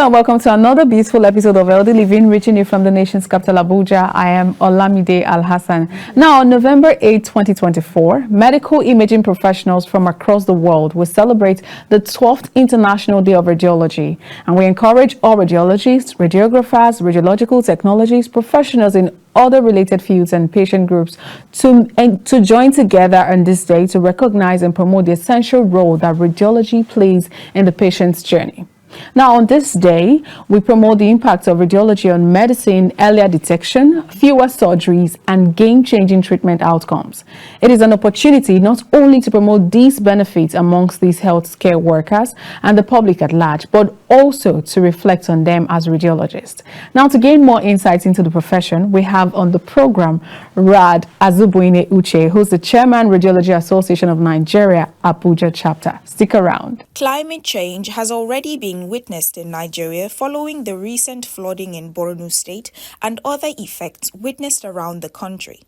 And welcome to another beautiful episode of Healthy Living, reaching you from the nation's capital, Abuja. I am Olamide Alhassan. Now, on November 8, 2024, medical imaging professionals from across the world will celebrate the 12th International Day of Radiology. And we encourage all radiologists, radiographers, radiological technologies, professionals in other related fields and patient groups to join together on this day to recognize and promote the essential role that radiology plays in the patient's journey. Now, on this day, we promote the impact of radiology on medicine, earlier detection, fewer surgeries, and game-changing treatment outcomes. It is an opportunity not only to promote these benefits amongst these healthcare workers and the public at large, but also to reflect on them as radiologists. Now, to gain more insights into the profession, we have on the program Rad Dike Uche, who's the Chairman, Radiology Association of Nigeria, Abuja chapter. Stick around. Climate change has already been witnessed in Nigeria following the recent flooding in Borno State and other effects witnessed around the country.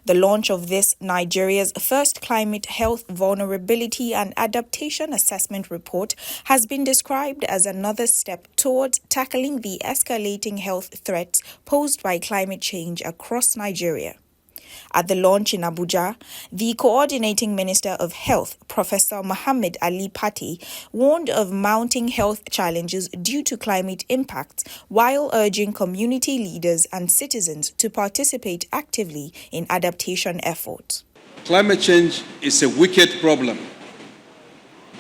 The launch of this Nigeria's first climate health vulnerability and adaptation assessment report has been described as another step towards tackling the escalating health threats posed by climate change across Nigeria. At the launch in Abuja, the Coordinating Minister of Health, Professor Mohammed Ali Patti, warned of mounting health challenges due to climate impacts while urging community leaders and citizens to participate actively in adaptation efforts. Climate change is a wicked problem.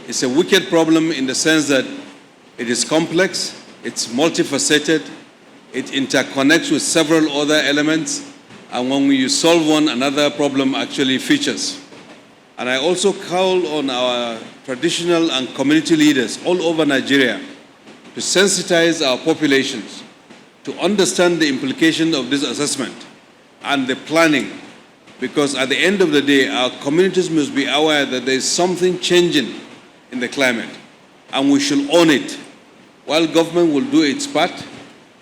It's a wicked problem in the sense that it is complex, it's multifaceted, it interconnects with several other elements. And when you solve one, another problem actually features. And I also call on our traditional and community leaders all over Nigeria to sensitize our populations to understand the implication of this assessment and the planning. Because at the end of the day, our communities must be aware that there is something changing in the climate, and we should own it. While government will do its part,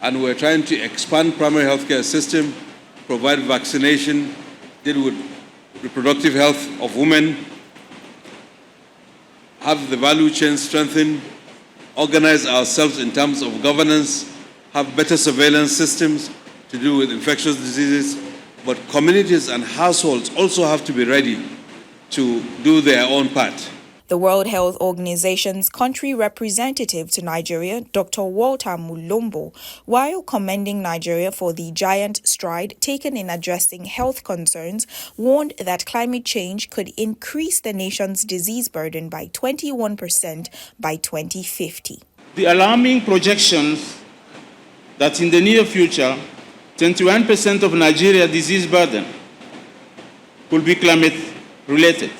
and we're trying to expand primary healthcare system, provide vaccination, deal with reproductive health of women, have the value chain strengthened, organize ourselves in terms of governance, have better surveillance systems to do with infectious diseases. But communities and households also have to be ready to do their own part. The World Health Organization's country representative to Nigeria, Dr. Walter Mulombo, while commending Nigeria for the giant stride taken in addressing health concerns, warned that climate change could increase the nation's disease burden by 21% by 2050. The alarming projections that in the near future, 21% of Nigeria's disease burden could be climate-related.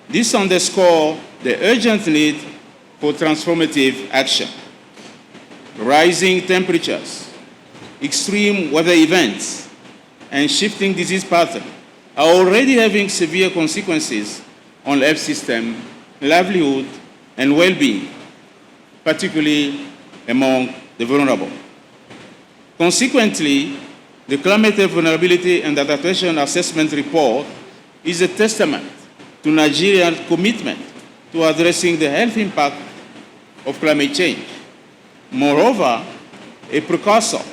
This underscores the urgent need for transformative action. Rising temperatures, extreme weather events, and shifting disease patterns are already having severe consequences on health system, livelihood, and well-being, particularly among the vulnerable. Consequently, the Climate Vulnerability and Adaptation Assessment Report is a testament to Nigeria's commitment to addressing the health impact of climate change. Moreover, a precursor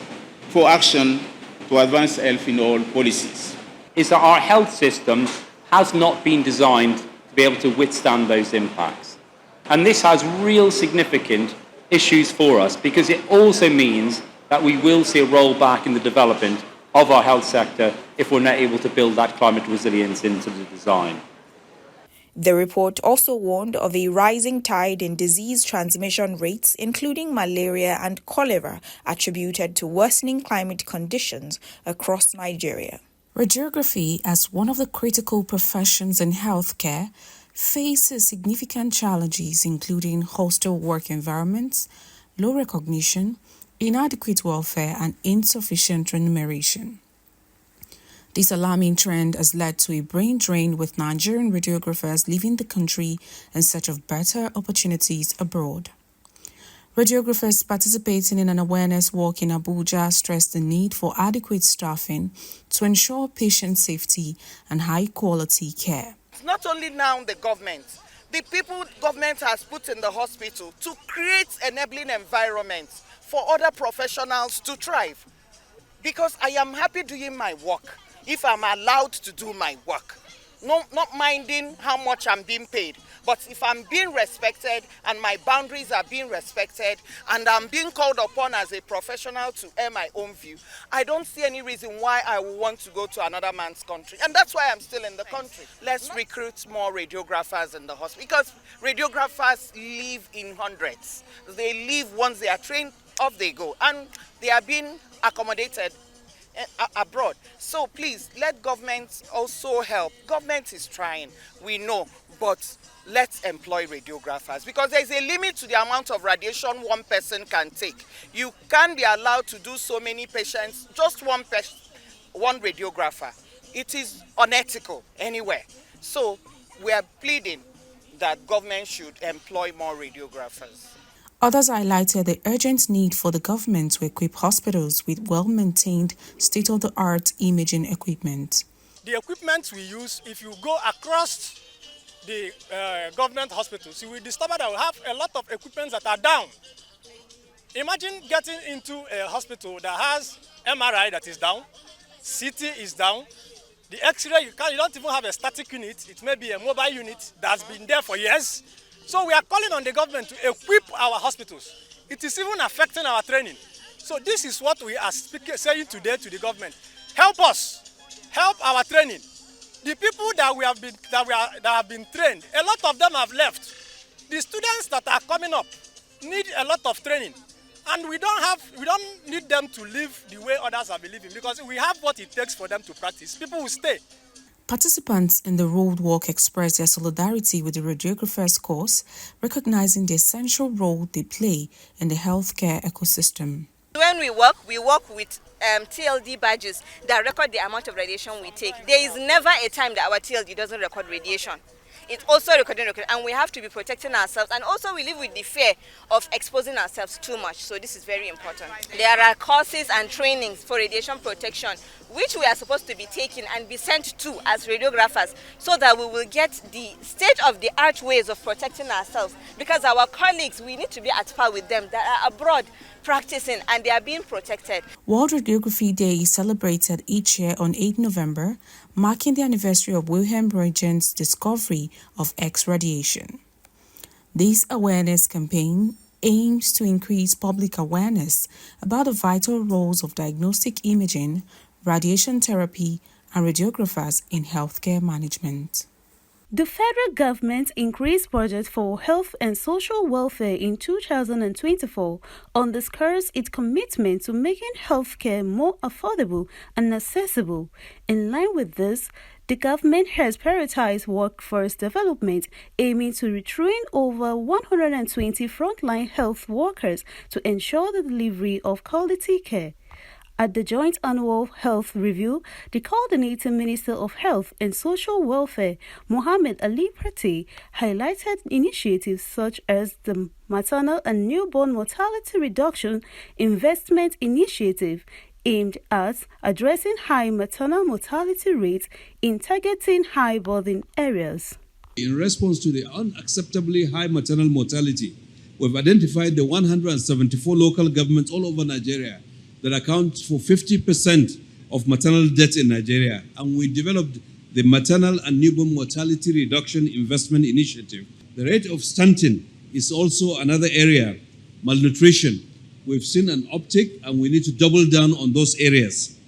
for action to advance health in all policies. Is that our health system has not been designed to be able to withstand those impacts. And this has real significant issues for us because it also means that we will see a rollback in the development of our health sector if we're not able to build that climate resilience into the design. The report also warned of a rising tide in disease transmission rates, including malaria and cholera, attributed to worsening climate conditions across Nigeria. Radiography, as one of the critical professions in healthcare, faces significant challenges including hostile work environments, low recognition, inadequate welfare, and insufficient remuneration. This alarming trend has led to a brain drain with Nigerian radiographers leaving the country in search of better opportunities abroad. Radiographers participating in an awareness walk in Abuja stressed the need for adequate staffing to ensure patient safety and high-quality care. It's not only now the government, the people government has put in the hospital to create enabling environment for other professionals to thrive. Because I am happy doing my work if I'm allowed to do my work. No, not minding how much I'm being paid, but if I'm being respected and my boundaries are being respected and I'm being called upon as a professional to air my own view, I don't see any reason why I will want to go to another man's country. And that's why I'm still in the country. Let's recruit more radiographers in the hospital, because radiographers live in hundreds. They leave once they are trained, off they go, and they are being accommodated abroad. So please, let government also help. Government is trying, we know, but let's employ radiographers, because there is a limit to the amount of radiation one person can take. You can't be allowed to do so many patients, just one radiographer. It is unethical anywhere. So we are pleading that government should employ more radiographers. Others highlighted the urgent need for the government to equip hospitals with well-maintained, state-of-the-art imaging equipment. The equipment we use, if you go across the government hospitals, you will discover that we have a lot of equipment that are down. Imagine getting into a hospital that has MRI that is down, CT is down, the X-ray, you don't even have a static unit, it may be a mobile unit that's been there for years. So we are calling on the government to equip our hospitals. It is even affecting our training. So this is what we are saying today to the government. Help us, help our training. The people that have been trained, a lot of them have left. The students that are coming up need a lot of training, and we don't need them to live the way others have been living, because we have what it takes for them to practice. People will stay. Participants in the road walk expressed their solidarity with the radiographers course, recognizing the essential role they play in the healthcare ecosystem. When we work with TLD badges that record the amount of radiation we take. There is never a time that our TLD doesn't record radiation. It's also recording, and we have to be protecting ourselves, and also we live with the fear of exposing ourselves too much. So this is very important. There are courses and trainings for radiation protection which we are supposed to be taking and be sent to as radiographers, so that we will get the state-of-the-art ways of protecting ourselves, because our colleagues, we need to be at par with them that are abroad practicing and they are being protected. World Radiography Day is celebrated each year on 8 November, marking the anniversary of Wilhelm Röntgen's discovery of X-radiation. This awareness campaign aims to increase public awareness about the vital roles of diagnostic imaging, radiation therapy, and radiographers in healthcare management. The federal government increased budget for health and social welfare in 2024 underscores its commitment to making healthcare more affordable and accessible. In line with this, the government has prioritized workforce development, aiming to retrain over 120 frontline health workers to ensure the delivery of quality care. At the Joint Annual Health Review, the Coordinating Minister of Health and Social Welfare, Mohammed Ali Prati, highlighted initiatives such as the Maternal and Newborn Mortality Reduction Investment Initiative, aimed at addressing high maternal mortality rates in targeting high burden areas. In response to the unacceptably high maternal mortality, we've identified the 174 local governments all over Nigeria that account for 50% of maternal deaths in Nigeria. And we developed the Maternal and Newborn Mortality Reduction Investment Initiative. The rate of stunting is also another area, malnutrition. We've seen an uptick and we need to double down on those areas.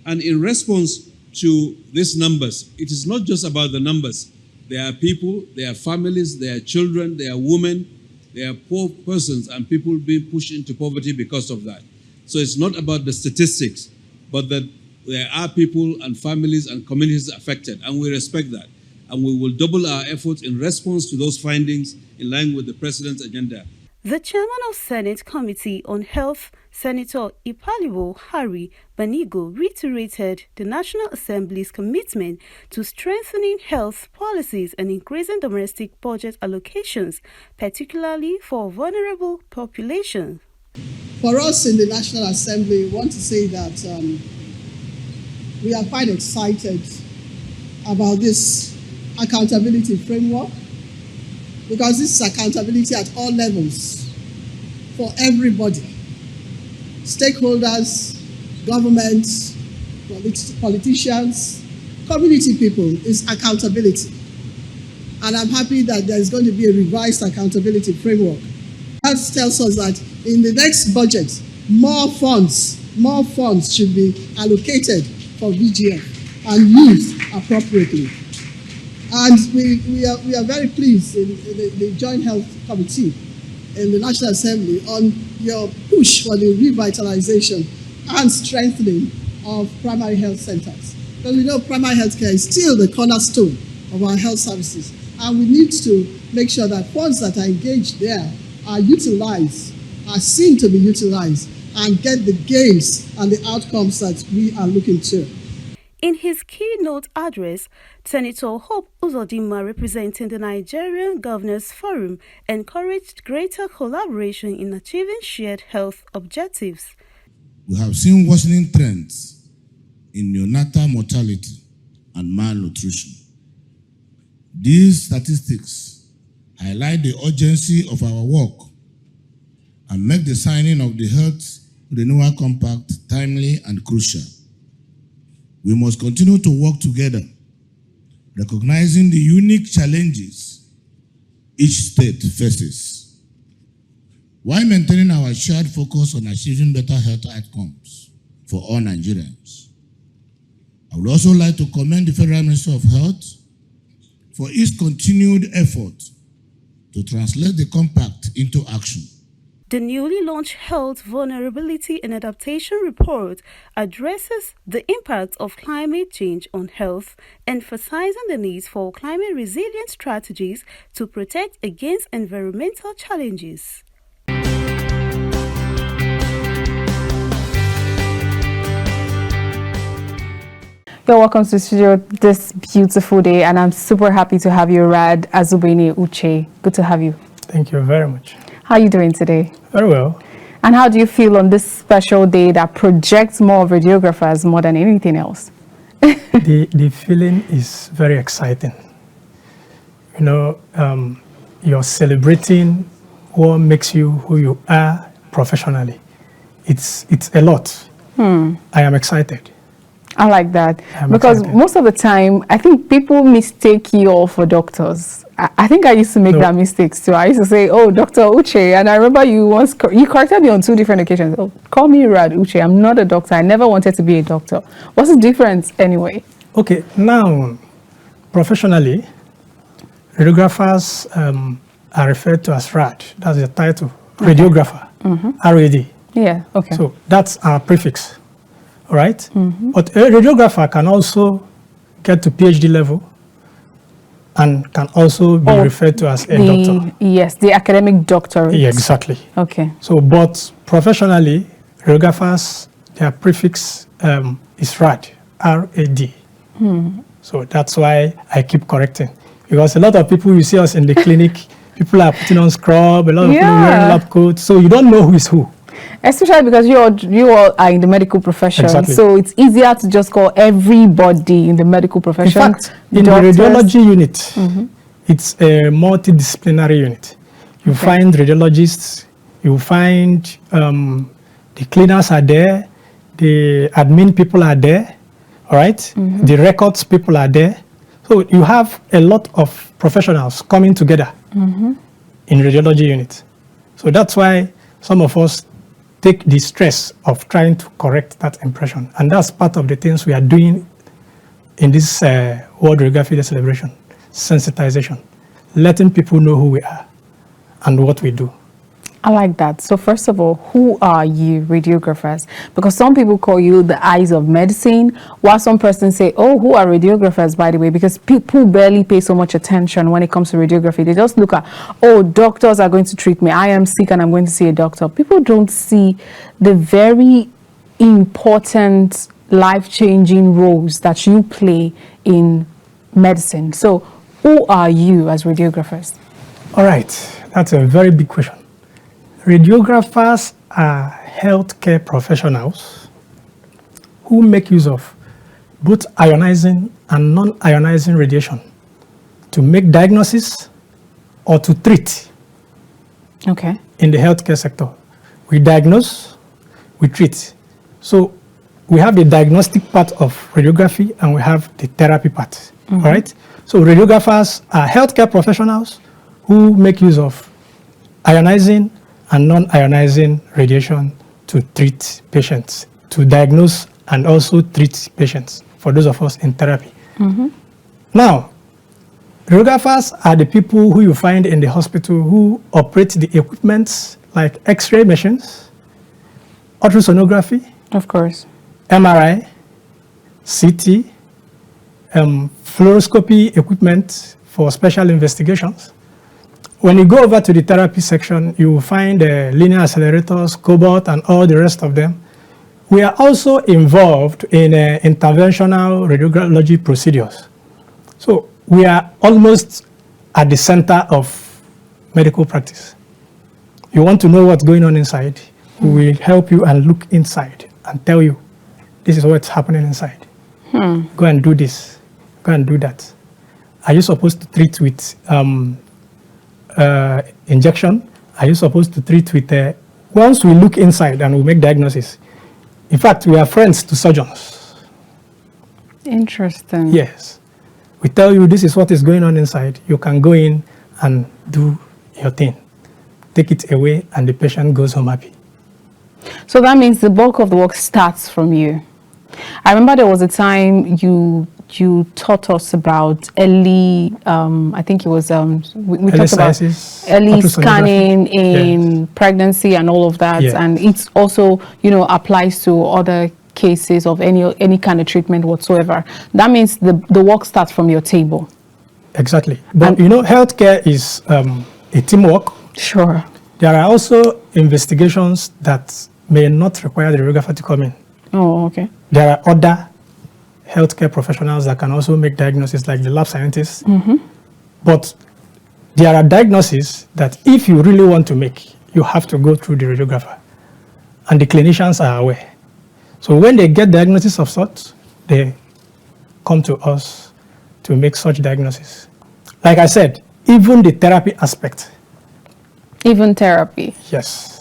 And in response to these numbers, it is not just about the numbers. There are people, there are families, there are children, there are women, there are poor persons and people being pushed into poverty because of that. So it's not about the statistics, but that there are people and families and communities affected, and we respect that. And we will double our efforts in response to those findings in line with the President's agenda. The chairman of Senate Committee on Health, Senator Ipalibo Harry Banigo, reiterated the National Assembly's commitment to strengthening health policies and increasing domestic budget allocations, particularly for vulnerable populations. For us in the National Assembly, we want to say that we are quite excited about this accountability framework. because this is accountability at all levels for everybody. Stakeholders, governments, politicians, community people is accountability. And I'm happy that there is going to be a revised accountability framework. That tells us that in the next budget, more funds should be allocated for VGF and used appropriately. And we are very pleased in the Joint Health Committee in the National Assembly on your push for the revitalization and strengthening of primary health centers. Because we know primary health care is still the cornerstone of our health services. And we need to make sure that funds that are engaged there are utilized, are seen to be utilized, and get the gains and the outcomes that we are looking to. In his keynote address, Senator Hope Uzodinma, representing the Nigerian Governors Forum, encouraged greater collaboration in achieving shared health objectives. We have seen worsening trends in neonatal mortality and malnutrition. These statistics highlight the urgency of our work and make the signing of the Health Renewal Compact timely and crucial. We must continue to work together, recognizing the unique challenges each state faces, while maintaining our shared focus on achieving better health outcomes for all Nigerians. I would also like to commend the Federal Ministry of Health for its continued effort to translate the compact into action. The newly launched Health Vulnerability and Adaptation Report addresses the impact of climate change on health, emphasizing the need for climate-resilient strategies to protect against environmental challenges. You're welcome to the studio this beautiful day, and I'm super happy to have you, Rad Azubeni Uche. Good to have you. Thank you very much. How are you doing today? Very well. And how do you feel on this special day that projects more of radiographers more than anything else? The feeling is very exciting. You know, you're celebrating what makes you who you are professionally. It's a lot. I am excited. I like that because most of the time, I think people mistake you all for doctors. I think I used to make that mistake too. I used to say, "Oh, Dr. Uche," and I remember you once you corrected me on 2 different occasions. "Oh, call me Rad Uche. I'm not a doctor. I never wanted to be a doctor." What's the difference anyway? Okay, now professionally, radiographers are referred to as RAD. That's the title, radiographer, RAD. Yeah. Okay. So that's our prefix. All right, but a radiographer can also get to PhD level and can also be referred to as a doctor. Yes, the academic doctorate. Yeah, exactly. Okay. So, but professionally, radiographers, their prefix is RAD, R-A-D. So that's why I keep correcting. Because a lot of people, you see us in the clinic, people are putting on scrub, a lot of people wearing lab coats, so you don't know who is who. Especially because you all are in the medical profession, so it's easier to just call everybody in the medical profession. In fact, in the radiology unit, it's a multidisciplinary unit. You find radiologists, you find the cleaners are there, the admin people are there, all right? The records people are there. So you have a lot of professionals coming together in radiology unit. So that's why some of us take the stress of trying to correct that impression. And that's part of the things we are doing in this World Radiography Day celebration, sensitization, letting people know who we are and what we do. I like that. So first of all, who are you, radiographers? Because some people call you the eyes of medicine, while some persons say, oh, who are radiographers, by the way? Because people barely pay so much attention when it comes to radiography. They just look at, oh, doctors are going to treat me. I am sick and I'm going to see a doctor. People don't see the very important, life-changing roles that you play in medicine. So who are you as radiographers? All right. That's a very big question. Radiographers are healthcare professionals who make use of both ionizing and non-ionizing radiation to make diagnosis or to treat in the healthcare sector. We diagnose, we treat. So we have the diagnostic part of radiography and we have the therapy part, all right? So radiographers are healthcare professionals who make use of ionizing and non-ionizing radiation to treat patients, to diagnose and also treat patients, for those of us in therapy. Now, radiographers are the people who you find in the hospital who operate the equipment like X-ray machines, ultrasonography, of course, MRI, CT, fluoroscopy equipment for special investigations. When you go over to the therapy section, you will find linear accelerators, cobalt, and all the rest of them. We are also involved in interventional radiology procedures. So we are almost at the center of medical practice. You want to know what's going on inside, we will help you and look inside and tell you, this is what's happening inside. Go and do this, go and do that. Are you supposed to treat with injection? Are you supposed to treat with, once we look inside and we make diagnosis, in fact, we are friends to surgeons. Interesting. Yes. We tell you this is what is going on inside. You can go in and do your thing. Take it away and the patient goes home happy. So that means the bulk of the work starts from you. I remember there was a time you taught us about early, I think it was, we talked about early scanning in pregnancy and all of that. Yes. And it's also, applies to other cases of any kind of treatment whatsoever. That means the work starts from your table. Exactly. But healthcare is a teamwork. Sure. There are also investigations that may not require the radiographer to come in. Oh, okay. There are other healthcare professionals that can also make diagnoses, like the lab scientists. But there are diagnoses that if you really want to make, you have to go through the radiographer. And the clinicians are aware. So when they get diagnosis of sorts, they come to us to make such diagnosis. Like I said, even the therapy aspect. Even therapy? Yes.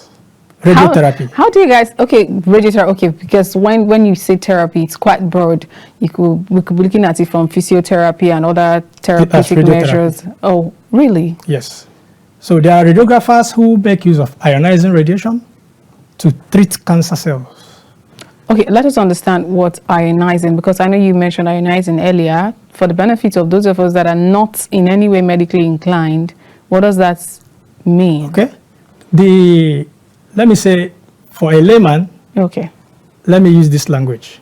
Radiotherapy. How do you guys, radiotherapy, because when you say therapy, it's quite broad. We could be looking at it from physiotherapy and other therapeutic measures. Oh, really? Yes. So there are radiographers who make use of ionizing radiation to treat cancer cells. Okay, let us understand what ionizing, because I know you mentioned ionizing earlier. For the benefit of those of us that are not in any way medically inclined, what does that mean? Okay. Let me say, for a layman, let me use this language.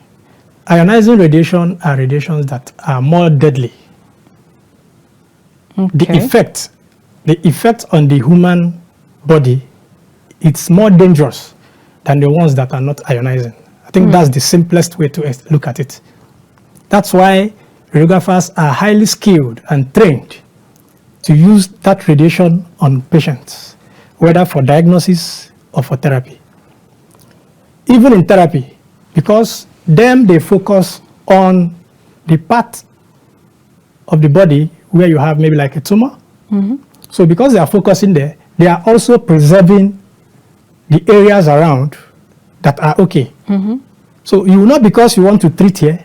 Ionizing radiation are radiations that are more deadly. The effect on the human body, it's more dangerous than the ones that are not ionizing. I think that's the simplest way to look at it. That's why radiographers are highly skilled and trained to use that radiation on patients, whether for diagnosis or for therapy. Even in therapy, because they focus on the part of the body where you have maybe like a tumor. So because they are focusing there, they are also preserving the areas around that are okay. So you will not, because you want to treat here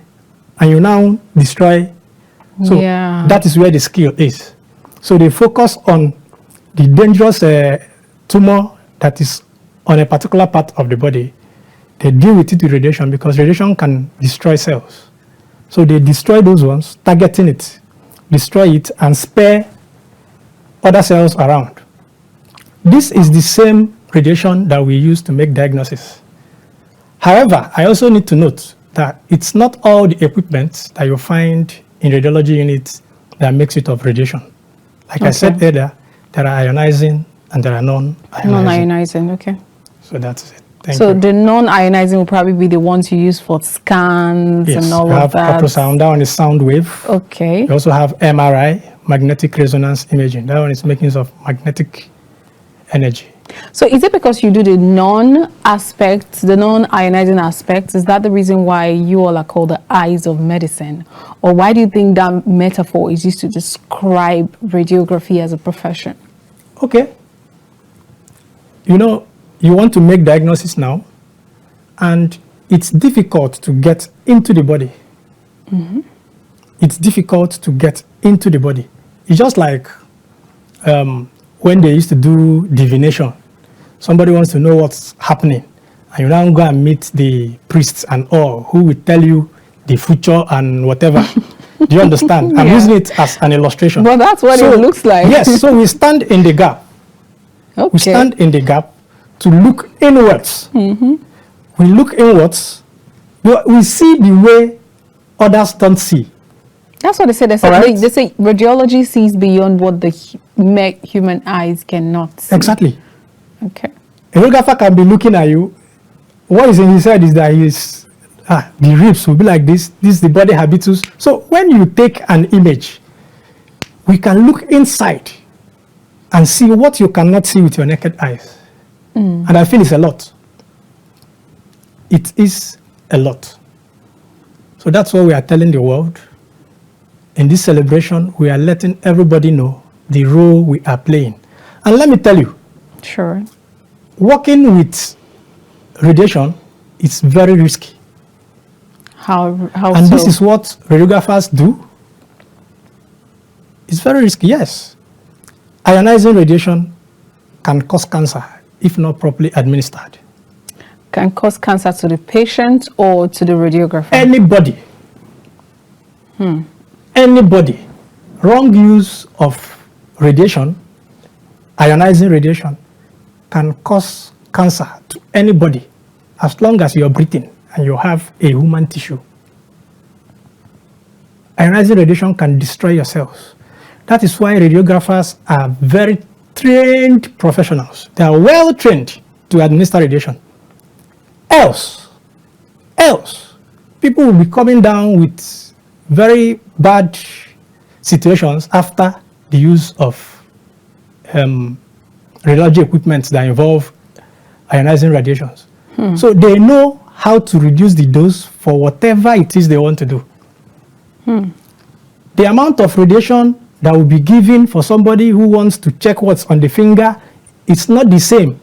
and you now destroy. So that is where the skill is. So they focus on the dangerous tumor that is on a particular part of the body. They deal with it with radiation because radiation can destroy cells. So they destroy those ones, targeting it, destroy it, and spare other cells around. This is the same radiation that we use to make diagnosis. However, I also need to note that it's not all the equipment that you find in radiology units that makes it of radiation. Like I said earlier, there are ionizing and there are non-ionizing. Non-ionizing, okay. So that's it. Thank so you. The non-ionizing will probably be the ones you use for scans and all of that. Yes, ultrasound, that one is sound wave. Okay. We also have MRI, magnetic resonance imaging. That one is making use of magnetic energy. So is it because you do the non-aspect, the non-ionizing aspect? Is that the reason why you all are called the eyes of medicine? Or why do you think that metaphor is used to describe radiography as a profession? Okay. You know, you want to make diagnosis now, and it's difficult to get into the body. Mm-hmm. It's difficult to get into the body. It's just like when they used to do divination. Somebody wants to know what's happening, and you now go and meet the priests and all who will tell you the future and whatever. Do you understand? I'm using it as an illustration. Well, that's what it looks like. Yes, so we stand in the gap. Okay. We stand in the gap to look inwards. Mm-hmm. We look inwards. We see the way others don't see. That's what they say. They say radiology sees beyond what the human eyes cannot see. Exactly. Okay. A radiographer can be looking at you. What is in his head is that the ribs will be like this. This is the body habitus. So when you take an image, we can look inside and see what you cannot see with your naked eyes. And I feel it's a lot. It is a lot. So that's what we are telling the world. In this celebration, we are letting everybody know the role we are playing. And let me tell you, sure, working with radiation is very risky. How and so? This is what radiographers do. It's very risky, yes. Ionizing radiation can cause cancer if not properly administered. Can cause cancer to the patient or to the radiographer? Anybody. Anybody. Wrong use of radiation, ionizing radiation, can cause cancer to anybody as long as you're breathing and you have a human tissue. Ionizing radiation can destroy your cells. That is why radiographers are very trained professionals. They are well trained to administer radiation. Else, people will be coming down with very bad situations after the use of radiology equipment that involve ionizing radiations. So they know how to reduce the dose for whatever it is they want to do. The amount of radiation that will be given for somebody who wants to check what's on the finger, it's not the same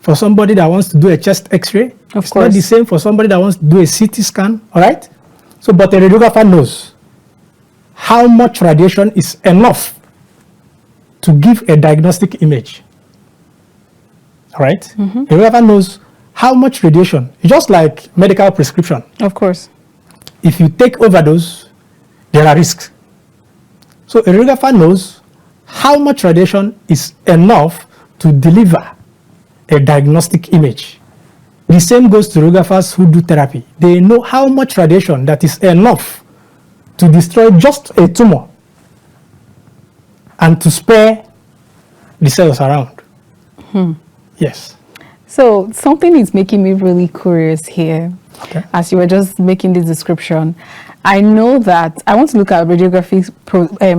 for somebody that wants to do a chest x-ray. It's not the same for somebody that wants to do a CT scan, all right? So, but a radiographer knows how much radiation is enough to give a diagnostic image, all right? A radiographer knows how much radiation, just like medical prescription. Of course. If you take overdose, there are risks. So a radiographer knows how much radiation is enough to deliver a diagnostic image. The same goes to radiographers who do therapy. They know how much radiation that is enough to destroy just a tumor and to spare the cells around. Yes. So something is making me really curious here. Okay. As you were just making this description, I know that I want to look at radiography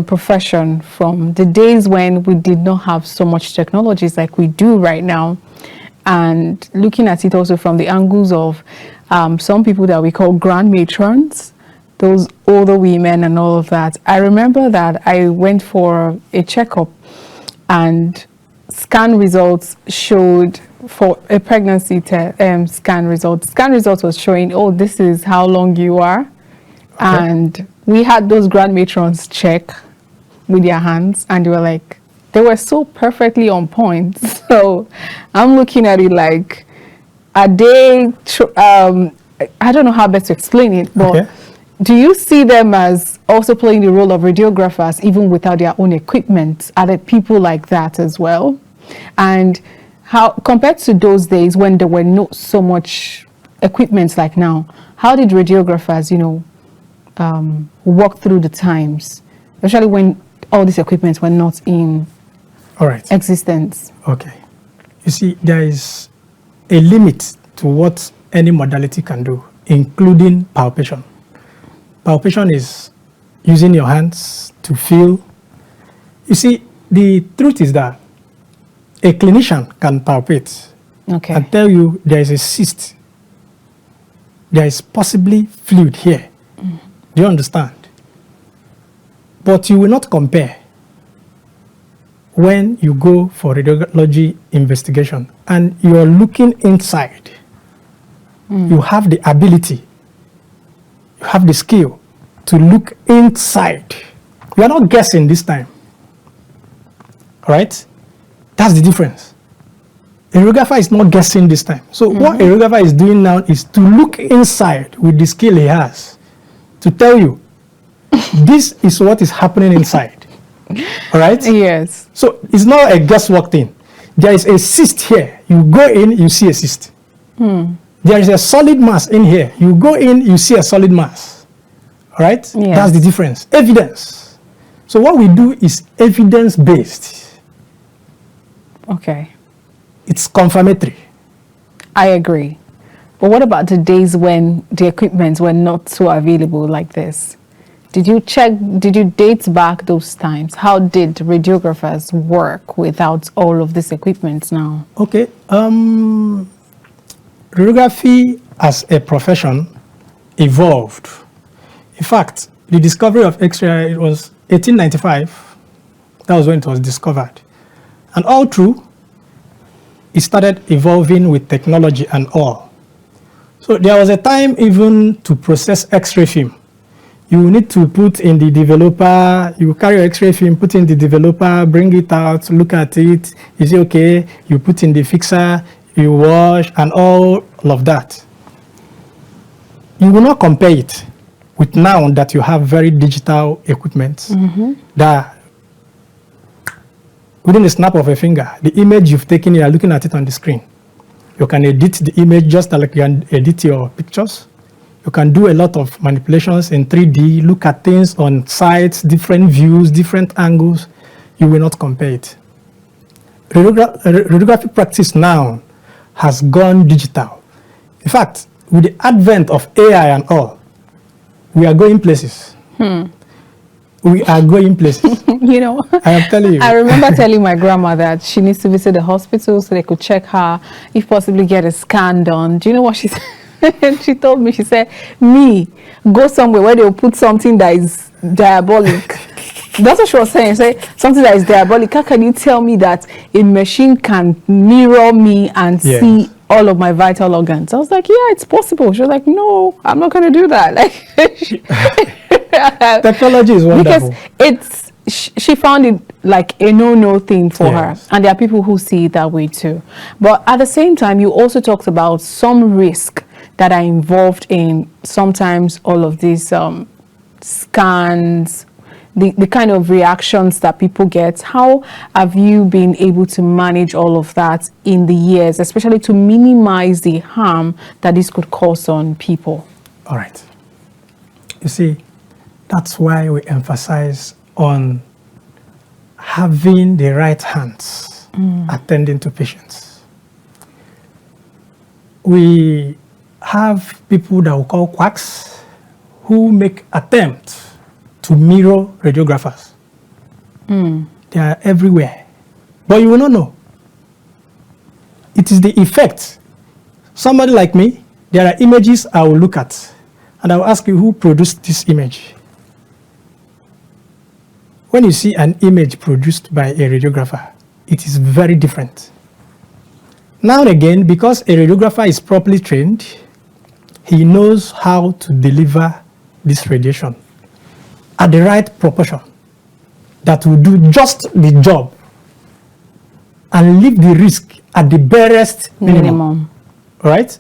profession from the days when we did not have so much technologies like we do right now, and looking at it also from the angles of some people that we call grand matrons, those older women and all of that. I remember that I went for a checkup and scan results showed for a pregnancy scan results. Scan results was showing, oh, this is how long you are. Okay. And we had those grand matrons check with their hands and they were like, they were so perfectly on point. So I'm looking at it like, are they, I don't know how best to explain it, but do you see them as also playing the role of radiographers even without their own equipment? Are there people like that as well? And how, compared to those days when there were not so much equipment like now, how did radiographers, walk through the times, especially when all these equipment were not in existence? Okay. You see, there is a limit to what any modality can do, including palpation. Palpation is using your hands to feel. You see, the truth is that a clinician can palpate and tell you there is a cyst. There is possibly fluid here. Do you understand? But you will not compare when you go for radiology investigation and you're looking inside, you have the ability, you have the skill to look inside. You are not guessing this time. All right? That's the difference. A radiographer is not guessing this time. So what a radiographer is doing now is to look inside with the skill he has to tell you, this is what is happening inside. All right? Yes. So it's not a guesswork thing. There is a cyst here. You go in, you see a cyst. There is a solid mass in here. You go in, you see a solid mass. All right? Yes. That's the difference. Evidence. So what we do is evidence-based. Okay. It's confirmatory. I agree. But what about the days when the equipment were not so available like this? Did you date back those times? How did radiographers work without all of this equipment now? Okay. Radiography as a profession evolved. In fact, the discovery of X-ray, it was 1895. That was when it was discovered. And all through, it started evolving with technology and all. So there was a time even to process X-ray film. You need to put in the developer, you carry your X-ray film, put in the developer, bring it out, look at it, you say, okay, you put in the fixer, you wash, and all of that. You will not compare it with now that you have very digital equipment that within a snap of a finger, the image you've taken, you are looking at it on the screen. You can edit the image just like you can edit your pictures. You can do a lot of manipulations in 3D, look at things on sites, different views, different angles. You will not compare it. Radiography practice now has gone digital. In fact, with the advent of AI and all, we are going places. We are going places. You know, I am telling you. I remember telling my grandma that she needs to visit the hospital so they could check her, if possibly get a scan done. Do you know what she said? She told me, she said, me, go somewhere where they'll put something that is diabolic. That's what she was saying. Say something that is diabolic. How can you tell me that a machine can mirror me and see all of my vital organs? I was like, yeah, it's possible. She was like, no, I'm not going to do that. Like, technology is wonderful. Because she found it like a no thing for her, and there are people who see it that way too. But at the same time, you also talked about some risk that are involved in sometimes all of these scans, the kind of reactions that people get. How have you been able to manage all of that in the years, especially to minimize the harm that this could cause on people? All right. You see, that's why we emphasize on having the right hands attending to patients. We have people that we call quacks who make attempts to mirror radiographers. They are everywhere. But you will not know. It is the effect. Somebody like me, there are images I will look at, and I will ask you, who produced this image? When you see an image produced by a radiographer, it is very different. Now and again, because a radiographer is properly trained, he knows how to deliver this radiation at the right proportion that will do just the job and leave the risk at the barest minimum. Right?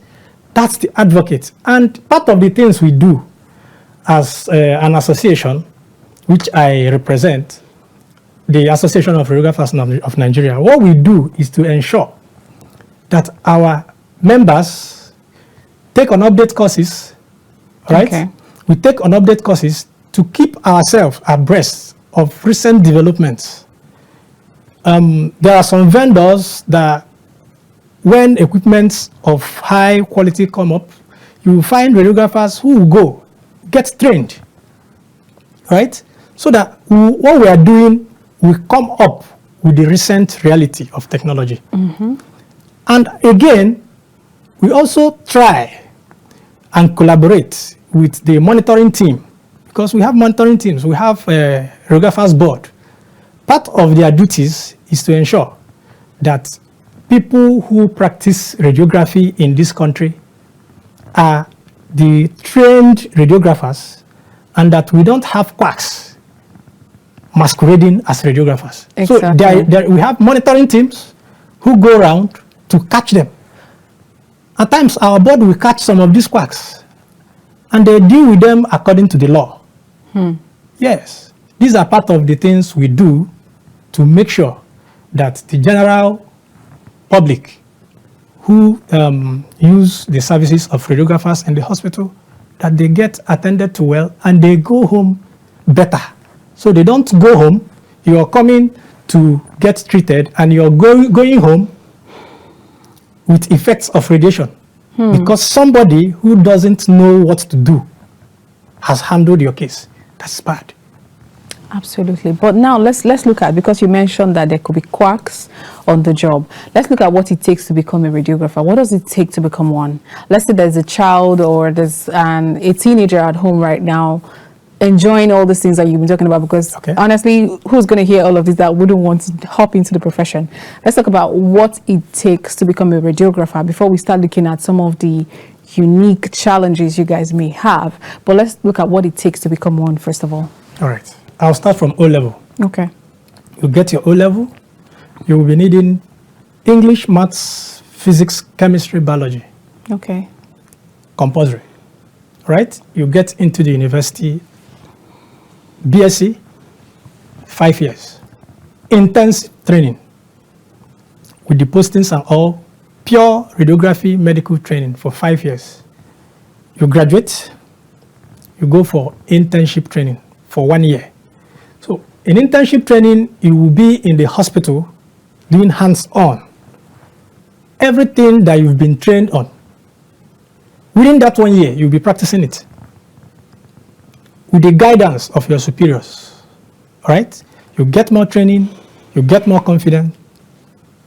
That's the advocate. And part of the things we do as an association, which I represent, the Association of Radiographers of Nigeria, what we do is to ensure that our members take on update courses, right? Okay. We take on update courses to keep ourselves abreast of recent developments. There are some vendors that when equipment of high quality come up, you will find radiographers who will go, get trained, right? So that what we are doing will come up with the recent reality of technology. And again, we also try and collaborate with the monitoring team, because we have monitoring teams. We have a radiographers board. Part of their duties is to ensure that people who practice radiography in this country are the trained radiographers, and that we don't have quacks masquerading as radiographers. Exactly. So we have monitoring teams who go around to catch them. At times, our board will catch some of these quacks, and they deal with them according to the law. Yes, these are part of the things we do to make sure that the general public who use the services of radiographers in the hospital, that they get attended to well and they go home better. So they don't go home, you are coming to get treated and you're going home with effects of radiation because somebody who doesn't know what to do has handled your case. That's bad. Absolutely. But now let's look at, because you mentioned that there could be quacks on the job. Let's look at what it takes to become a radiographer. What does it take to become one? Let's say there's a child or there's a teenager at home right now enjoying all these things that you've been talking about, because honestly, who's going to hear all of this that wouldn't want to hop into the profession? Let's talk about what it takes to become a radiographer before we start looking at some of the unique challenges you guys may have. But let's look at what it takes to become one first of all. All right. I'll start from O level. Okay. You get your O level, you will be needing English, maths, physics, chemistry, biology. Okay. Compulsory. Right? You get into the university, BSc, 5 years. Intensive training with the postings and all, pure radiography medical training for 5 years. You graduate, you go for internship training for 1 year. So in internship training, you will be in the hospital doing hands-on. Everything that you've been trained on. Within that 1 year, you'll be practicing it with the guidance of your superiors. All right? You get more training, you get more confident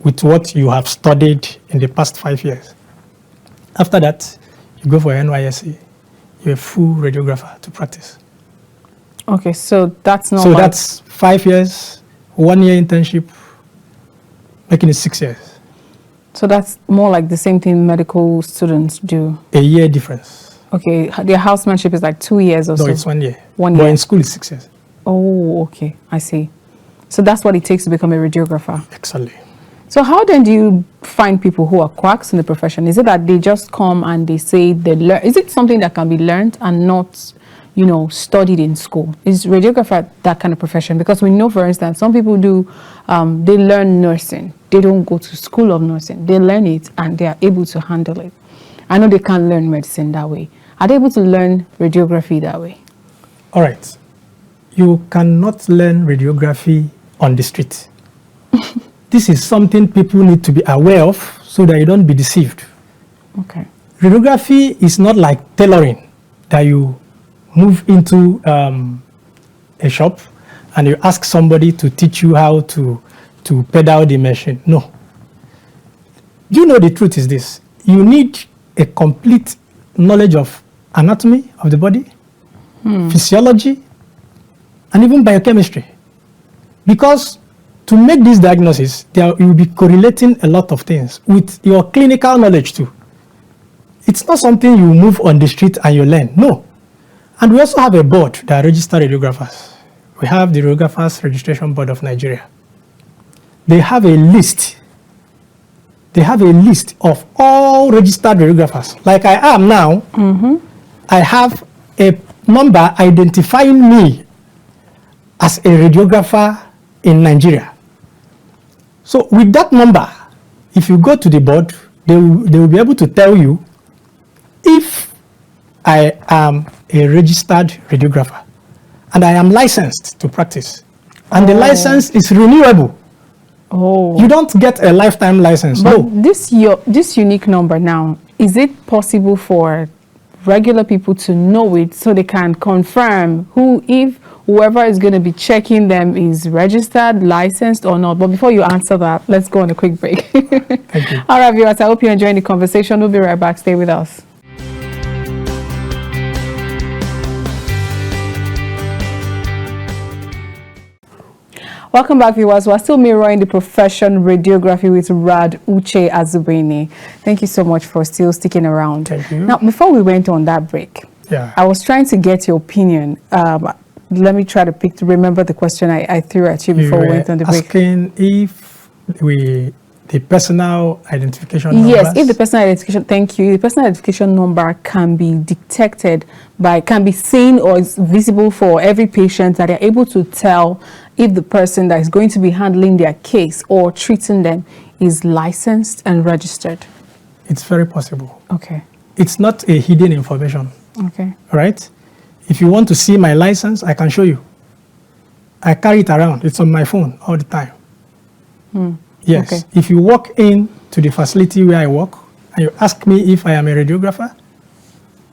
with what you have studied in the past 5 years. After that, you go for NYSC. You're a full radiographer to practice. Okay, so that's not. So that's 5 years, 1 year internship, making it 6 years. So that's more like the same thing medical students do. A year difference. Okay, their housemanship is like 2 years or so. No, it's 1 year. 1 year. But in school, it's 6 years. Oh, okay, I see. So that's what it takes to become a radiographer. Exactly. So how then do you find people who are quacks in the profession? Is it that they just come and they say they learn? Is it something that can be learned and not, you know, studied in school? Is radiographer that kind of profession? Because we know, for instance, some people do, they learn nursing. They don't go to school of nursing. They learn it and they are able to handle it. I know they can't learn medicine that way. Are they able to learn radiography that way? All right. You cannot learn radiography on the street. This is something people need to be aware of so that you don't be deceived. Okay. Radiography is not like tailoring, that you move into a shop and you ask somebody to teach you how to pedal the machine. No. You know, the truth is this. You need a complete knowledge of anatomy of the body, physiology, and even biochemistry. Because to make this diagnosis, you will be correlating a lot of things with your clinical knowledge too. It's not something you move on the street and you learn. No. And we also have a board that register radiographers. We have the Radiographers Registration Board of Nigeria. They have a list. They have a list of all registered radiographers. Like I am now, I have a number identifying me as a radiographer in Nigeria. So with that number, if you go to the board, they will be able to tell you if I am a registered radiographer and I am licensed to practice. And the license is renewable. You don't get a lifetime license. But no. This unique number now, is it possible for regular people to know it so they can confirm if whoever is going to be checking them is registered, licensed or not? But before you answer that, let's go on a quick break. Thank you. All right, viewers, I hope you're enjoying the conversation. We'll be right back. Stay with us. Welcome back, viewers. We're still mirroring the profession radiography with Rad Uche Azubeni. Thank you so much for still sticking around. Thank you. Now, before we went on that break, I was trying to get your opinion. Let me try to remember the question I threw at you before we went on the break. Asking if the personal identification number. Yes, if the personal identification, thank you, the personal identification number can be detected can be seen or is visible for every patient, that they're able to tell if the person that is going to be handling their case or treating them is licensed and registered. It's very possible. Okay. It's not a hidden information. Okay. All right? If you want to see my license, I can show you. I carry it around. It's on my phone all the time. Yes. Okay. If you walk in to the facility where I work and you ask me if I am a radiographer,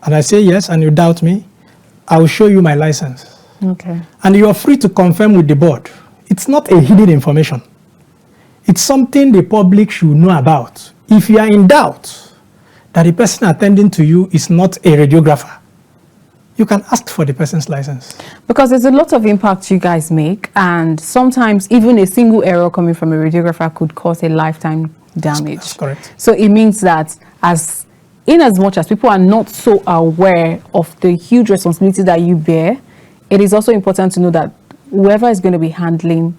and I say yes, and you doubt me, I will show you my license. Okay. And you are free to confirm with the board. It's not a hidden information. It's something the public should know about. If you are in doubt that the person attending to you is not a radiographer, you can ask for the person's license. Because there's a lot of impact you guys make, and sometimes even a single error coming from a radiographer could cause a lifetime damage. That's correct. So it means that in as much as people are not so aware of the huge responsibility that you bear, it is also important to know that whoever is going to be handling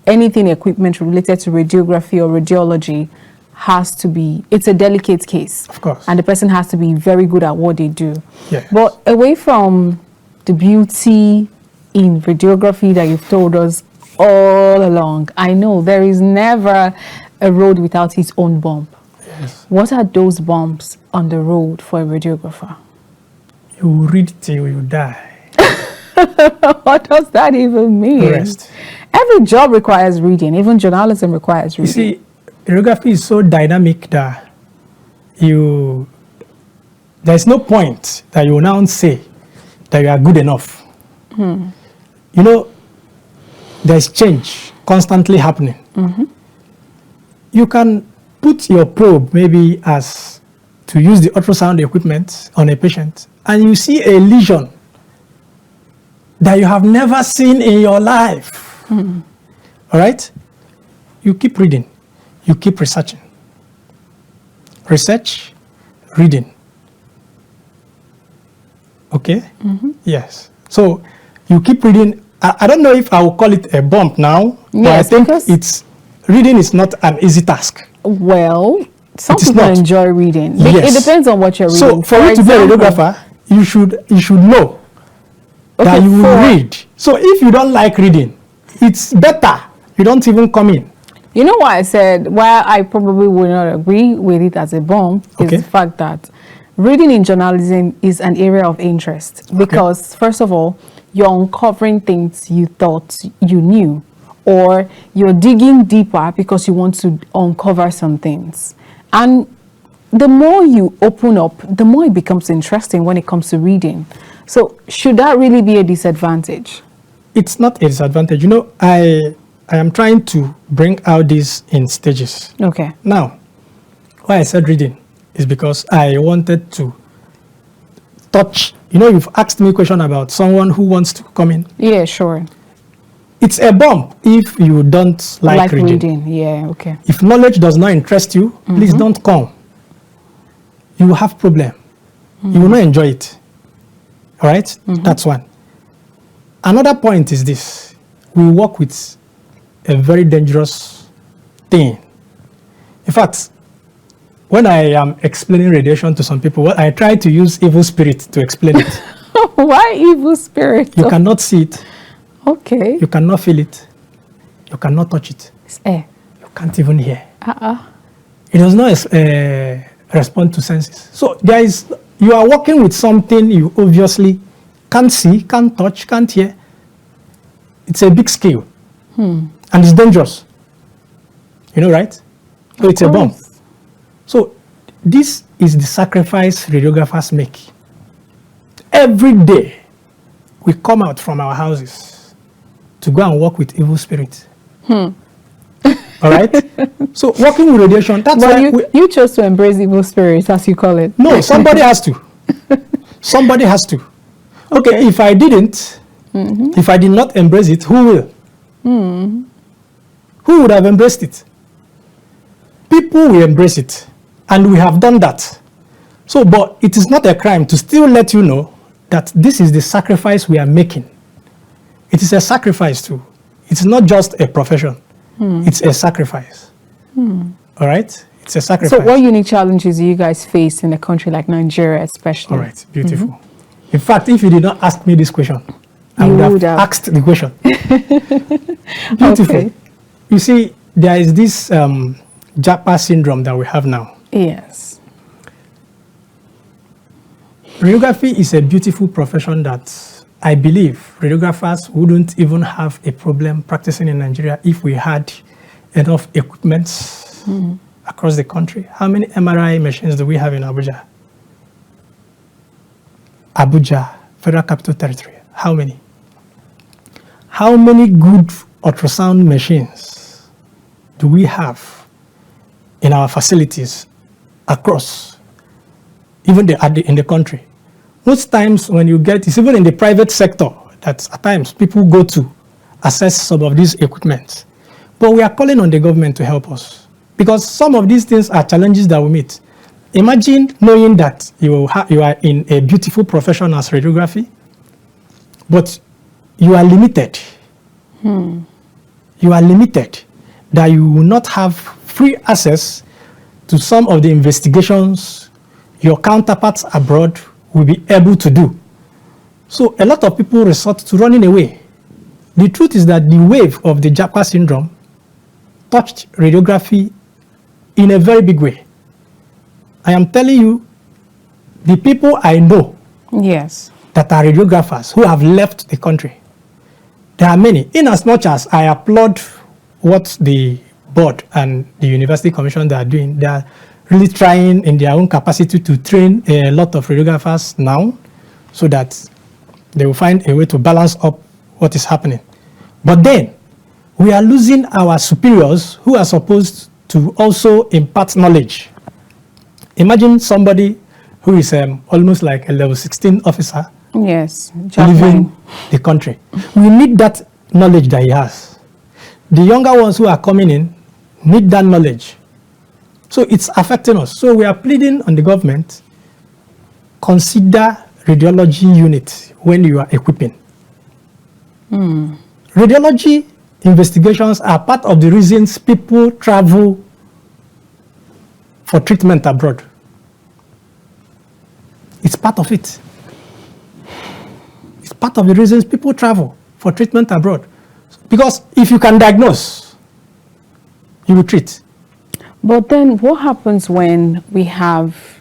anything equipment related to radiography or radiology it's a delicate case. Of course. And the person has to be very good at what they do. Yes. But away from the beauty in radiography that you've told us all along, I know there is never a road without its own bump. Yes. What are those bumps on the road for a radiographer? You read till you die. What does that even mean? Rest. Every job requires reading. Even journalism requires reading. You see, radiography is so dynamic that there's no point that you will now say that you are good enough. You know, there's change constantly happening. You can put your probe maybe as to use the ultrasound equipment on a patient, and you see a lesion that you have never seen in your life. All right? You keep reading. You keep researching. Research, reading. Okay? Yes. So you keep reading. I don't know if I will call it a bump now, yes, but I think reading is not an easy task. Well, some people enjoy reading. Yes. It depends on what you're reading. So for you to be a radiographer, you should know that you will read. So if you don't like reading, it's better you don't even come in. You know why I said why I probably would not agree with it as a bump is the fact that reading in journalism is an area of interest because first of all, you're uncovering things you thought you knew, or you're digging deeper because you want to uncover some things. And the more you open up, the more it becomes interesting when it comes to reading. So should that really be a disadvantage? It's not a disadvantage. You know, I am trying to bring out this in stages. Okay. Now, why I said reading is because I wanted to touch. You know, you've asked me a question about someone who wants to come in. Yeah, sure. It's a bump if you don't like reading. Yeah, okay. If knowledge does not interest you, please don't come. You will have problem. You will not enjoy it. All right? That's one. Another point is this. We work with a very dangerous thing. In fact, when I am explaining radiation to some people, I try to use evil spirit to explain it. Why evil spirit? You cannot see it. Okay. You cannot feel it. You cannot touch it. It's air. You can't even hear. It does not respond to senses. So you are working with something you obviously can't see, can't touch, can't hear. It's a big scale. And it's dangerous. You know, right? So it's a bomb. So this is the sacrifice radiographers make. Every day, we come out from our houses to go and work with evil spirits. All right? So working with radiation, that's why you chose to embrace evil spirits, as you call it. No, somebody has to. Somebody has to. Okay, if I didn't, if I did not embrace it, who will? who would have embraced it? People will embrace it, and we have done that. So, but it is not a crime to still let you know that this is the sacrifice we are making. It is a sacrifice too. It's not just a profession. It's a sacrifice. All right? It's a sacrifice. So what unique challenges do you guys face in a country like Nigeria especially? All right, beautiful. In fact, if you did not ask me this question, I would have asked the question. Beautiful. Okay. You see, there is this JAPA syndrome that we have now. Yes. Radiography is a beautiful profession that I believe radiographers wouldn't even have a problem practicing in Nigeria if we had enough equipment across the country. How many MRI machines do we have in Abuja? Abuja, Federal Capital Territory. How many? How many good ultrasound machines do we have in our facilities across, even in the country? Most times when you get, it's even in the private sector that at times people go to assess some of these equipment. But we are calling on the government to help us because some of these things are challenges that we meet. Imagine knowing that you are in a beautiful profession as radiography, but you are limited. You are limited that you will not have free access to some of the investigations your counterparts abroad will be able to do. So a lot of people resort to running away. The truth is that the wave of the JAPA syndrome touched radiography in a very big way. I am telling you, the people I know that are radiographers who have left the country, there are many. In as much as I applaud what the board and the University Commission they are doing, they are really trying in their own capacity to train a lot of radiographers now so that they will find a way to balance up what is happening. But then, we are losing our superiors who are supposed to also impart knowledge. Imagine somebody who is almost like a level 16 officer leaving the country. We need that knowledge that he has. The younger ones who are coming in need that knowledge. So it's affecting us. So we are pleading on the government, consider radiology unit when you are equipping. Radiology investigations are part of the reasons people travel for treatment abroad. It's part of it. It's part of the reasons people travel for treatment abroad. Because if you can diagnose, you will treat. But then what happens when we have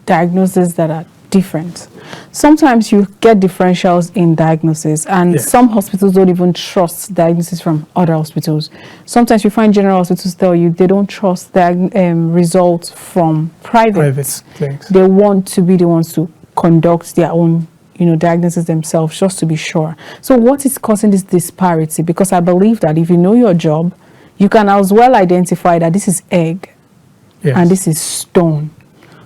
diagnoses that are different? Sometimes you get differentials in diagnosis, and some hospitals don't even trust diagnosis from other hospitals. Sometimes you find general hospitals tell you they don't trust results from private clinics. They want to be the ones to conduct their own diagnosis themselves just to be sure. So what is causing this disparity? Because I believe that if you know your job, you can as well identify that this is egg and this is stone.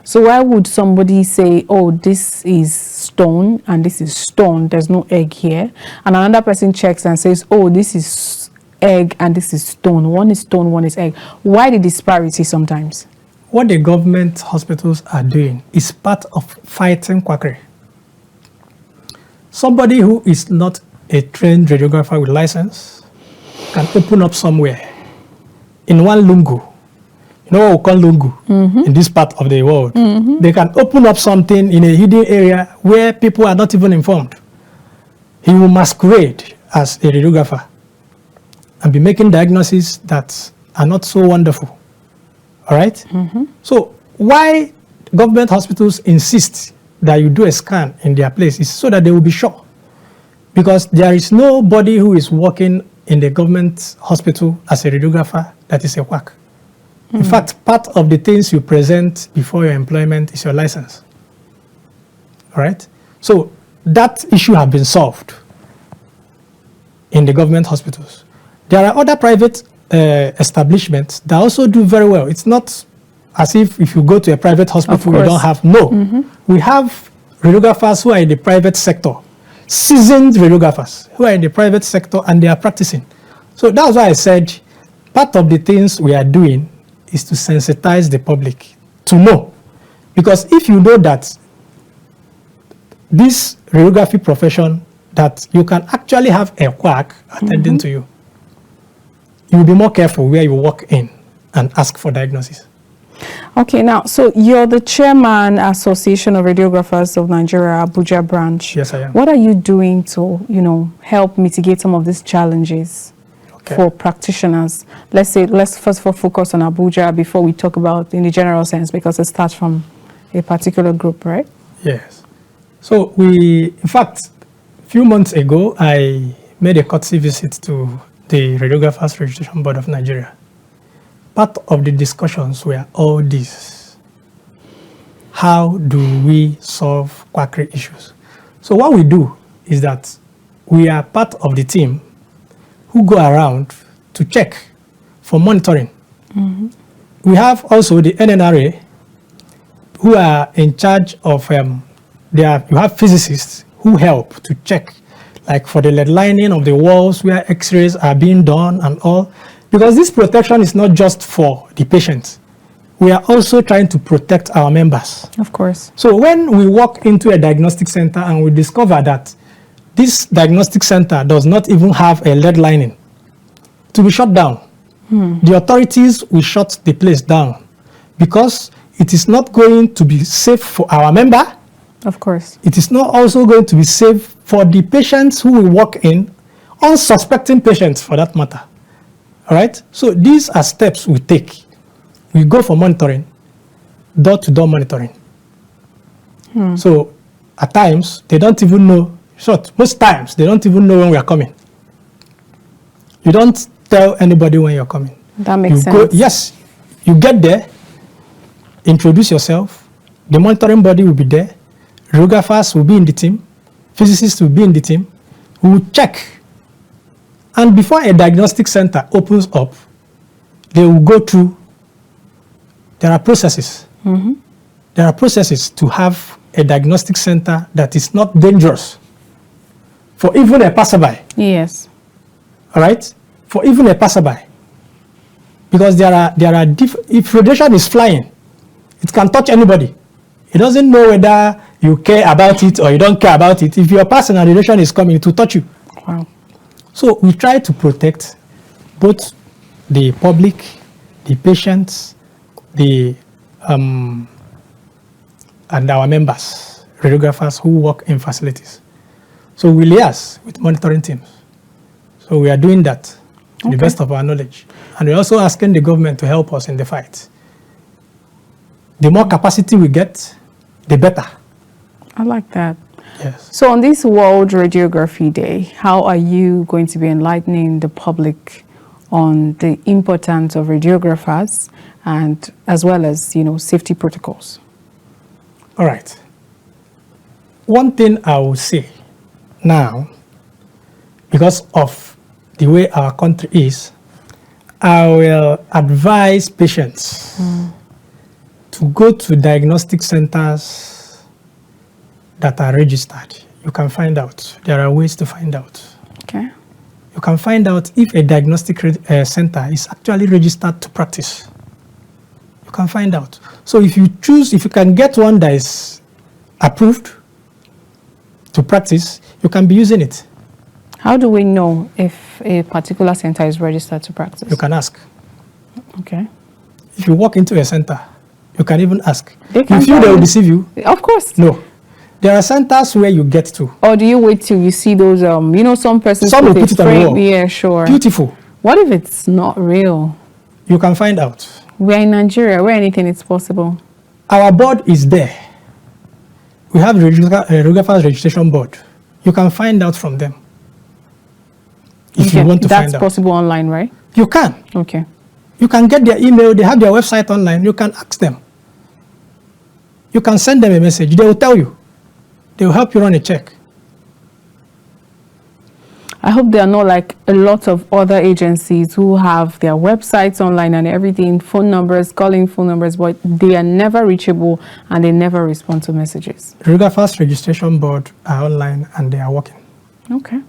So why would somebody say, oh, this is stone and this is stone, there's no egg here, and another person checks and says, oh, this is egg and this is stone, one is stone, one is egg? Why the disparity sometimes? What the government hospitals are doing is part of fighting quackery. Somebody who is not a trained radiographer with license can open up somewhere in one lungu. You know what we call lungu in this part of the world? They can open up something in a hidden area where people are not even informed. He will masquerade as a radiographer and be making diagnoses that are not so wonderful. All right? So why government hospitals insist that you do a scan in their place is so that they will be sure. Because there is nobody who is working in the government hospital as a radiographer that is a quack. In fact, part of the things you present before your employment is your license. All right? So that issue has been solved in the government hospitals. There are other private establishments that also do very well. It's not as if you go to a private hospital, you don't have. No. We have radiographers who are in the private sector, seasoned radiographers who are in the private sector and they are practicing. So that's why I said part of the things we are doing is to sensitize the public to know. Because if you know that this radiography profession, that you can actually have a quack attending to you, you will be more careful where you walk in and ask for diagnosis. Okay, now, so you're the chairman, Association of Radiographers of Nigeria, Abuja branch. Yes, I am. What are you doing to, help mitigate some of these challenges for practitioners? Let's first of all focus on Abuja before we talk about in the general sense, because it starts from a particular group, right? Yes. So in fact, a few months ago, I made a courtesy visit to the Radiographers Registration Board of Nigeria. Part of the discussions were all these. How do we solve quackery issues? So what we do is that we are part of the team who go around to check for monitoring. We have also the NNRA who are in charge of, you have physicists who help to check, like for the lead lining of the walls where x-rays are being done and all. Because this protection is not just for the patients. We are also trying to protect our members. Of course. So when we walk into a diagnostic center and we discover that this diagnostic center does not even have a lead lining, to be shut down. The authorities will shut the place down because it is not going to be safe for our member. Of course. It is not also going to be safe for the patients who will walk in, unsuspecting patients for that matter. All right? So these are steps we take. We go for monitoring, door-to-door monitoring. So at times, they don't even know, most times, they don't even know when we are coming. You don't tell anybody when you're coming. That makes sense. Yes, you get there, introduce yourself, the monitoring body will be there, radiographers will be in the team, physicists will be in the team, we will check. And before a diagnostic center opens up, they will go through, there are processes. There are processes to have a diagnostic center that is not dangerous for even a passerby. Yes. All right? For even a passerby. Because if radiation is flying, it can touch anybody. It doesn't know whether you care about it or you don't care about it. If you're passing and radiation is coming, it will touch you. Wow. So we try to protect both the public, the patients, and our members, radiographers who work in facilities. So we liaise with monitoring teams. So we are doing that to the best of our knowledge. And we're also asking the government to help us in the fight. The more capacity we get, the better. I like that. Yes. So on this World Radiography Day, how are you going to be enlightening the public on the importance of radiographers and as well as, safety protocols? All right. One thing I will say now, because of the way our country is, I will advise patients to go to diagnostic centers that are registered. You can find out. There are ways to find out. Okay. You can find out if a diagnostic center is actually registered to practice. You can find out. So if you can get one that is approved to practice, you can be using it. How do we know if a particular center is registered to practice? You can ask. Okay. If you walk into a center, you can even ask. They will deceive you. Of course. No. There are centers where you get to. Or do you wait till you see those, some persons will put it on the wall. Yeah, sure. Beautiful. What if it's not real? You can find out. We're in Nigeria, where anything is possible. Our board is there. We have a Radiographers Registration Board. You can find out from them. If you want to find out. That's possible online, right? You can. Okay. You can get their email. They have their website online. You can ask them. You can send them a message. They will tell you. They will help you run a check. I hope there are not like a lot of other agencies who have their websites online and everything, phone numbers, calling phone numbers, but they are never reachable and they never respond to messages. Radiographers Registration Board are online and they are working. Okay.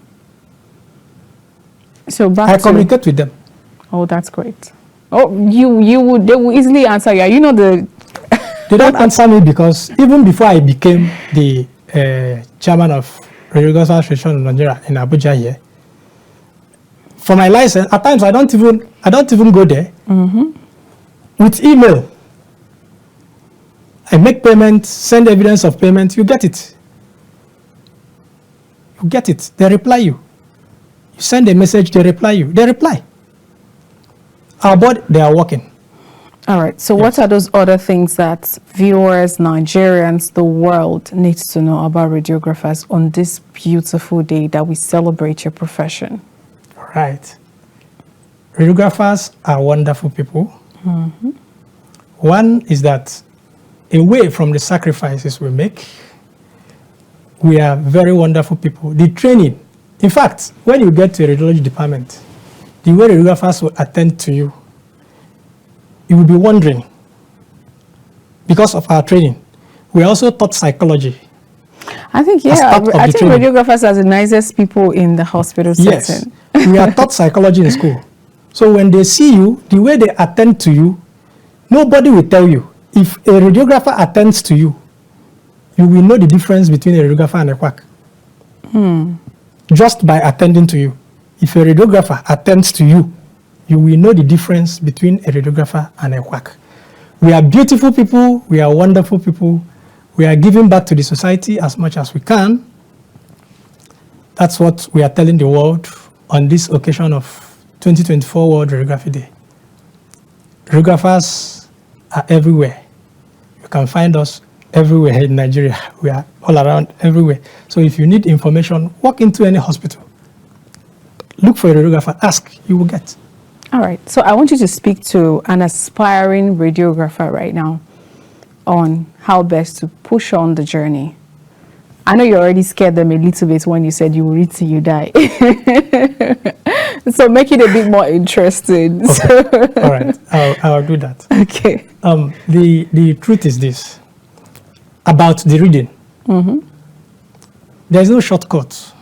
So I communicate with them. Oh, that's great. Oh, they will easily answer you. You know the. They don't answer me because even before I became the chairman of Radiography Association of Nigeria in Abuja here, for my license, at times I don't even go there. With email, I make payment, send evidence of payment. You get it. You get it. They reply you. You send a message, they reply you. They reply. Our board, they are working. All right. So what are those other things that viewers, Nigerians, the world needs to know about radiographers on this beautiful day that we celebrate your profession? All right. Radiographers are wonderful people. One is that away from the sacrifices we make, we are very wonderful people. The training, in fact, when you get to a radiology department, the way radiographers will attend to you, you will be wondering. Because of our training, we are also taught psychology. I think, yeah, I think radiographers are the nicest people in the hospital setting. Yes, we are taught psychology in school. So when they see you, the way they attend to you, nobody will tell you. If a radiographer attends to you, you will know the difference between a radiographer and a quack. Just by attending to you. If a radiographer attends to you, you will know the difference between a radiographer and a quack. We are beautiful people. We are wonderful people. We are giving back to the society as much as we can. That's what we are telling the world on this occasion of 2024 World Radiography Day. Radiographers are everywhere. You can find us everywhere in Nigeria. We are all around everywhere. So if you need information, walk into any hospital. Look for a radiographer, ask, you will get. All right. So I want you to speak to an aspiring radiographer right now on how best to push on the journey. I know you already scared them a little bit when you said you will read till you die. So make it a bit more interesting. Okay. All right. I'll do that. Okay. The truth is this. About the reading. There's no shortcut.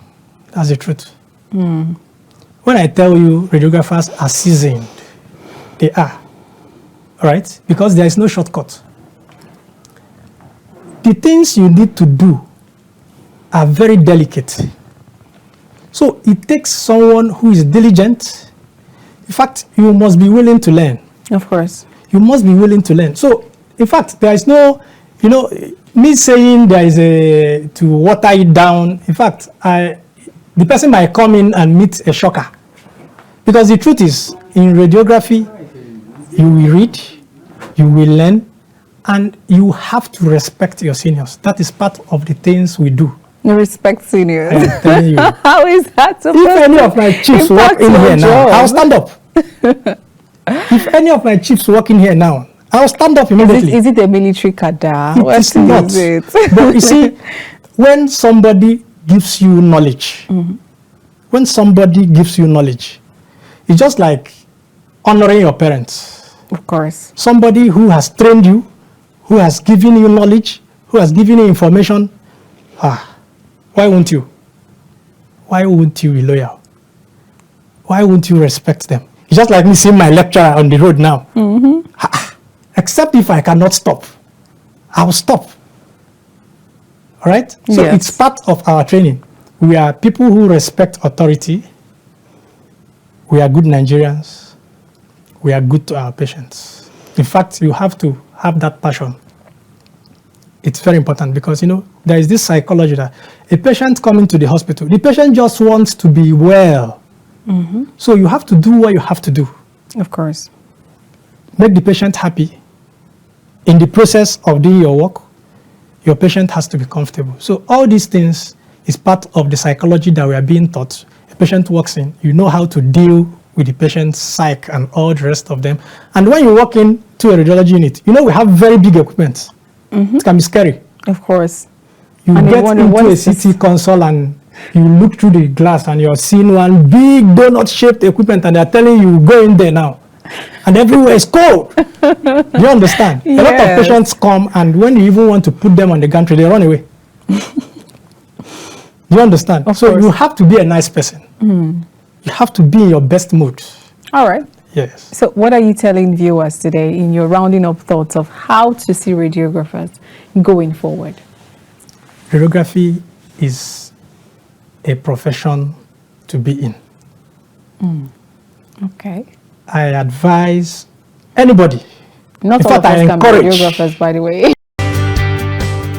That's the truth. When I tell you radiographers are seasoned, they are. All right? Because there is no shortcut. The things you need to do are very delicate. So it takes someone who is diligent. In fact, you must be willing to learn. Of course. You must be willing to learn. So, in fact, there is no, me saying there is to water it down. In fact, the person might come in and meet a shocker. Because the truth is, in radiography, you will read, you will learn, and you have to respect your seniors. That is part of the things we do. You respect seniors. I'm telling you. How is that supposed to If any of my chiefs walk in here now, I'll stand up. If any of my chiefs walk in here now, I'll stand up immediately. Is it a military cadre? It's not. But you see, when somebody gives you knowledge, when somebody gives you knowledge, it's just like honoring your parents. Of course. Somebody who has trained you, who has given you knowledge, who has given you information, why won't you? Why won't you be loyal? Why won't you respect them? It's just like me seeing my lecturer on the road now. Except if I cannot stop, I will stop. All right? So it's part of our training. We are people who respect authority. We are good Nigerians. We are good to our patients. In fact, you have to have that passion. It's very important because, there is this psychology that a patient coming to the hospital, the patient just wants to be well. So you have to do what you have to do. Of course. Make the patient happy. In the process of doing your work, your patient has to be comfortable. So all these things is part of the psychology that we are being taught. A patient walks in, you know how to deal with the patient's psyche and all the rest of them. And when you walk into a radiology unit, we have very big equipment. It can be scary. Of course. You get into a CT console and you look through the glass and you're seeing one big donut-shaped equipment and they're telling you, go in there now. And everywhere is cold. Do you understand? A lot of patients come and when you even want to put them on the gantry, they run away. Do you understand? So you have to be a nice person. You have to be in your best mood. All right. Yes. So what are you telling viewers today in your rounding up thoughts of how to see radiographers going forward? Radiography is a profession to be in. Okay. I advise anybody. Not all of us can be radiographers, by the way.